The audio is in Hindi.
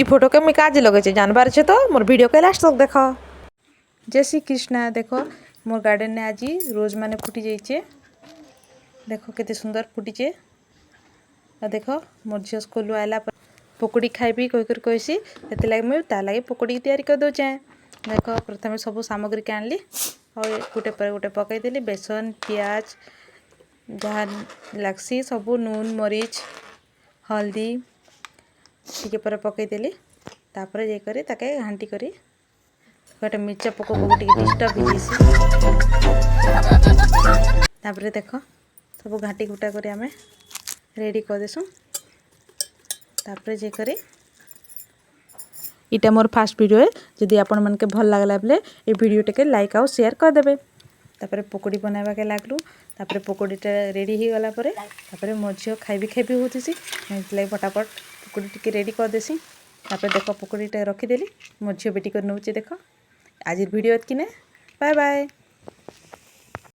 ई फोटो के मुझे काज लगे जानबार छे तो मोर वीडियो के लास्ट तक देख। जय श्री कृष्णा। देखो मोर गार्डन ने आज रोज माने फुटी जाइए। देखो केते सुंदर फुटीचे। देखो मोर झील स्कूल आइला पकोड़ी खाइबी कहसी से लगे मुझे तार लगे पकोड़ी तैयारी कर दौचे। देख प्रथम सब सामग्री के आनली और गोटे पर गोटे पकईदेली बेसन पियाज जहाँ लगसी सबू नून मरीच हल्दी टिके पर पकईदेली तापर जाकर ताके घांटी करी गोटे मिर्चा पको डिस्टर्ब तापर देख सब घाटी गुटा कर आम रेडी कर देसु। तापर जाकर इटा मोर फास्ट वीडियो है। जदि आपण मन के भल लागला बेले ये वीडियो टे लाइक आउ शेयर कर देबे। तापर पकोड़ी बनावा के लागलु। तापर पकोड़ीटा रेडी हो गला परे तापर मोर झील खाइबी होतीसी लाइक फटाफट पकोड़ी टिके रेडी कर देसी। तापर देख पकोड़ीटा रखीदेली मोर झील बेटी कर नौचे। देख आज वीडियो एतकी ने बाय बाय।